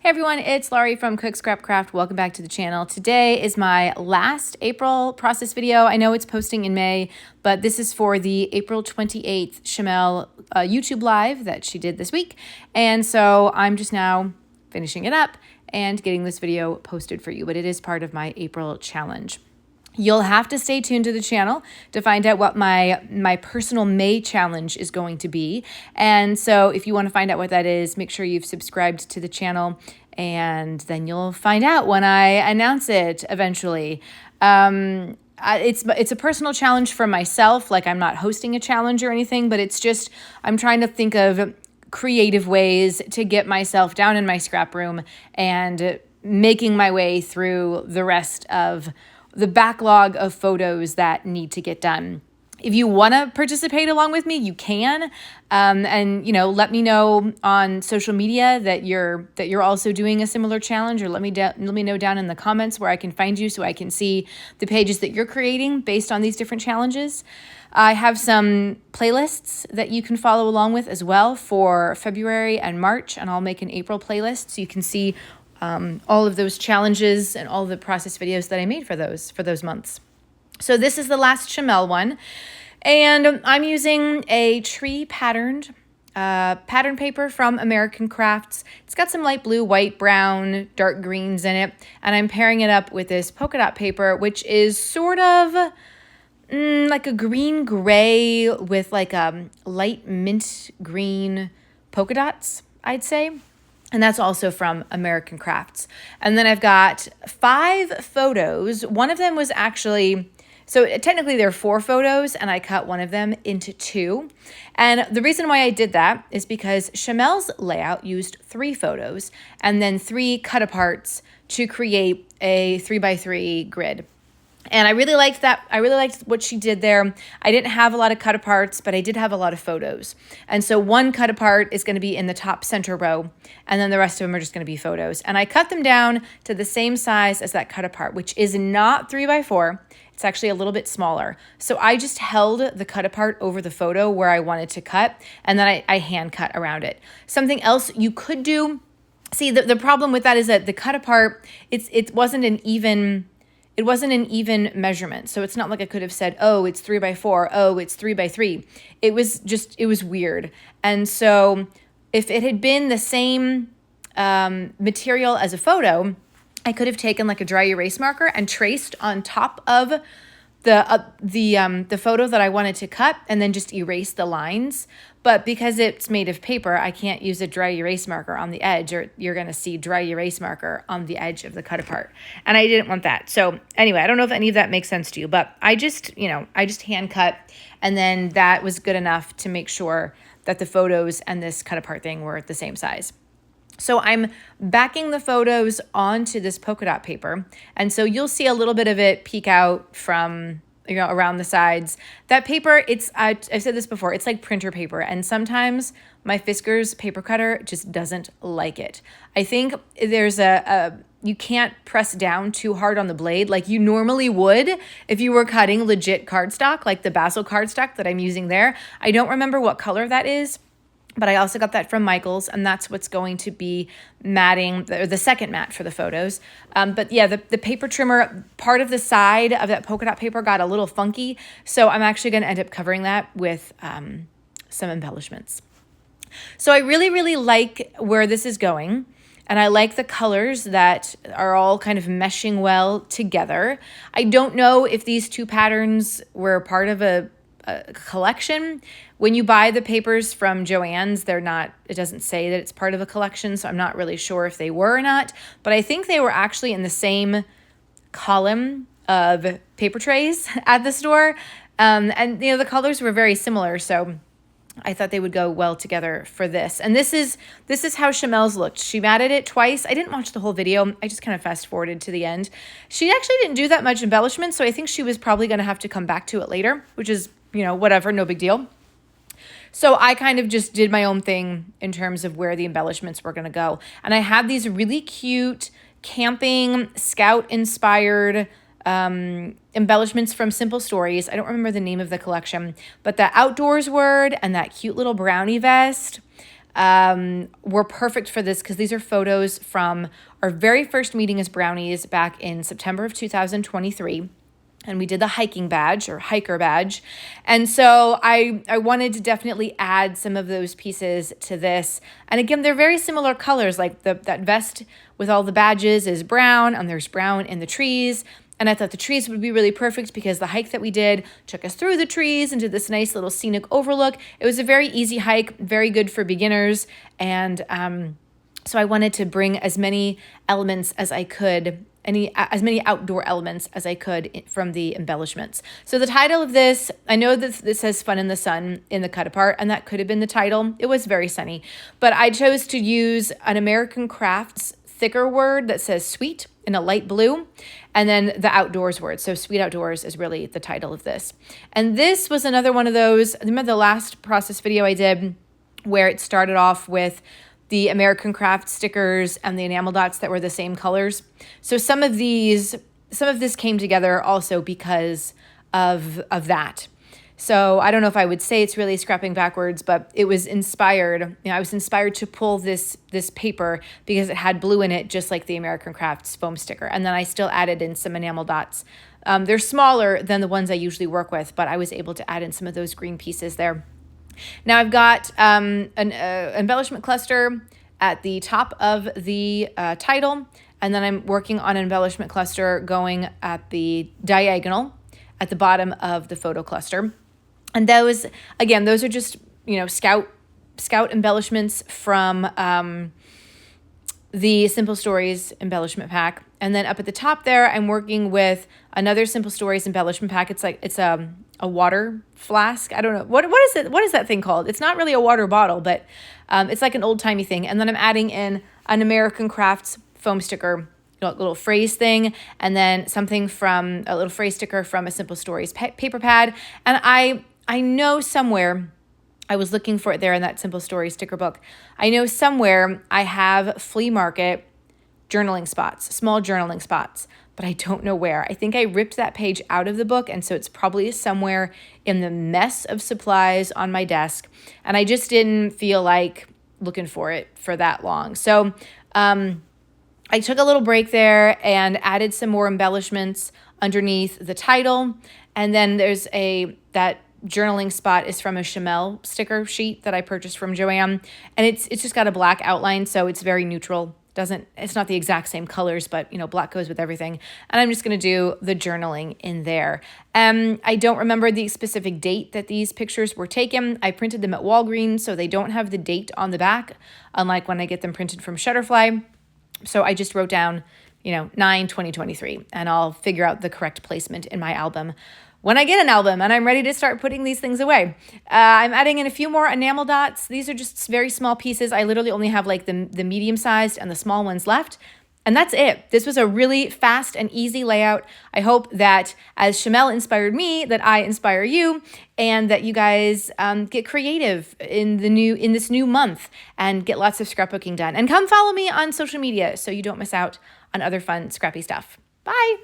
Hey everyone, it's Laurie from Cook Scrap Craft. Welcome back to the channel. Today is my last April process video. I know it's posting in May, but this is for the April 28th Shimelle YouTube live that she did this week. And so I'm just now finishing it up and getting this video posted for you, but it is part of my April challenge. You'll have to stay tuned to the channel to find out what my personal May challenge is going to be. And so if you want to find out what that is, make sure you've subscribed to the channel and then you'll find out when I announce it eventually. It's a personal challenge for myself. Like, I'm not hosting a challenge or anything, but it's just, I'm trying to think of creative ways to get myself down in my scrap room and making my way through the rest of the backlog of photos that need to get done. If you want to participate along with me, you can, and let me know on social media that you're also doing a similar challenge, or let me know down in the comments where I can find you so I can see the pages that you're creating based on these different challenges. I have some playlists that you can follow along with as well for February and March, and I'll make an April playlist so you can see all of those challenges and all the process videos that I made for those months. So this is the last Shimelle one, and I'm using a tree patterned pattern paper from American Crafts. It's got some light blue, white, brown, dark greens in it, and I'm pairing it up with this polka dot paper, which is sort of like a green gray with like a light mint green polka dots, I'd say. And that's also from American Crafts. And then I've got 5 photos. One of them was actually, so technically there are 4 photos, and I cut one of them into 2. And the reason why I did that is because Shimelle's layout used 3 photos and then 3 cut aparts to create a 3x3 grid. And I really liked that. I really liked what she did there. I didn't have a lot of cut aparts, but I did have a lot of photos. And so one cut apart is going to be in the top center row, and then the rest of them are just going to be photos. And I cut them down to the same size as that cut apart, which is not 3x4. It's actually a little bit smaller. So I just held the cut apart over the photo where I wanted to cut, and then I hand cut around it. Something else you could do, see, the problem with that is that the cut apart, it wasn't an even measurement. So it's not like I could have said, oh, it's 3x4. Oh, it's 3x3. It was weird. And so if it had been the same material as a photo, I could have taken like a dry erase marker and traced on top of the photo that I wanted to cut, and then just erase the lines. But because it's made of paper, I can't use a dry erase marker on the edge, or you're going to see dry erase marker on the edge of the cut apart. And I didn't want that. So anyway, I don't know if any of that makes sense to you, but I just hand cut, and then that was good enough to make sure that the photos and this cut apart thing were the same size. So I'm backing the photos onto this polka dot paper. And so you'll see a little bit of it peek out from, around the sides. That paper, I've said this before, it's like printer paper. And sometimes my Fiskars paper cutter just doesn't like it. I think there's you can't press down too hard on the blade like you normally would if you were cutting legit cardstock, like the Basil cardstock that I'm using there. I don't remember what color that is, but I also got that from Michael's, and that's what's going to be matting, or the second mat for the photos. But yeah, the paper trimmer, part of the side of that polka dot paper got a little funky, so I'm actually going to end up covering that with some embellishments. So I really, really like where this is going, and I like the colors that are all kind of meshing well together. I don't know if these 2 patterns were part of a collection. When you buy the papers from Joann's, it doesn't say that it's part of a collection, so I'm not really sure if they were or not, but I think they were actually in the same column of paper trays at the store. And the colors were very similar, so I thought they would go well together for this. And this is how Shimelle's looked. She matted it twice. I didn't watch the whole video. I just kind of fast forwarded to the end. She actually didn't do that much embellishment, so I think she was probably going to have to come back to it later, which is, whatever, no big deal. So I kind of just did my own thing in terms of where the embellishments were going to go. And I had these really cute camping, scout-inspired embellishments from Simple Stories. I don't remember the name of the collection, but the outdoors word and that cute little brownie vest. were perfect for this because these are photos from our very first meeting as brownies back in September of 2023. And we did the hiking badge or hiker badge. And so I wanted to definitely add some of those pieces to this. And again, they're very similar colors, like that vest with all the badges is brown, and there's brown in the trees. And I thought the trees would be really perfect because the hike that we did took us through the trees into this nice little scenic overlook. It was a very easy hike, very good for beginners. And so I wanted to bring as many elements as I could, as many outdoor elements as I could from the embellishments. So the title of this, I know that this says Fun in the Sun in the cut apart, and that could have been the title. It was very sunny, but I chose to use an American Crafts thicker word that says sweet in a light blue, and then the outdoors word. So Sweet Outdoors is really the title of this. And this was another one of those, remember the last process video I did where it started off with the American Craft stickers and the enamel dots that were the same colors. So some of this came together also because of that. So I don't know if I would say it's really scrapping backwards, but it was inspired. I was inspired to pull this paper because it had blue in it, just like the American Crafts foam sticker. And then I still added in some enamel dots. They're smaller than the ones I usually work with, but I was able to add in some of those green pieces there. Now I've got an embellishment cluster at the top of the title, and then I'm working on an embellishment cluster going at the diagonal at the bottom of the photo cluster. And those are just, scout embellishments from the Simple Stories embellishment pack. And then up at the top there, I'm working with another Simple Stories embellishment pack. It's a water flask. I don't know. What is it? What is that thing called? It's not really a water bottle, but it's like an old timey thing. And then I'm adding in an American Crafts foam sticker, little phrase thing, and then something from a little phrase sticker from a Simple Stories paper pad. And I know somewhere, I was looking for it there in that Simple Stories sticker book. I know somewhere I have flea market journaling spots, small journaling spots, but I don't know where. I think I ripped that page out of the book, and so it's probably somewhere in the mess of supplies on my desk, and I just didn't feel like looking for it for that long. So I took a little break there and added some more embellishments underneath the title, and then there's that journaling spot is from a Shimelle sticker sheet that I purchased from Joanne, and it's just got a black outline, so it's very neutral. It's not the exact same colors, but black goes with everything. And I'm just going to do the journaling in there. I don't remember the specific date that these pictures were taken. I printed them at Walgreens, so they don't have the date on the back, unlike when I get them printed from Shutterfly. So I just wrote down, 9/2023, and I'll figure out the correct placement in my album when I get an album and I'm ready to start putting these things away. I'm adding in a few more enamel dots. These are just very small pieces. I literally only have like the medium sized and the small ones left. And that's it. This was a really fast and easy layout. I hope that as Shimelle inspired me, that I inspire you, and that you guys get creative in this new month and get lots of scrapbooking done. And come follow me on social media so you don't miss out on other fun scrappy stuff. Bye.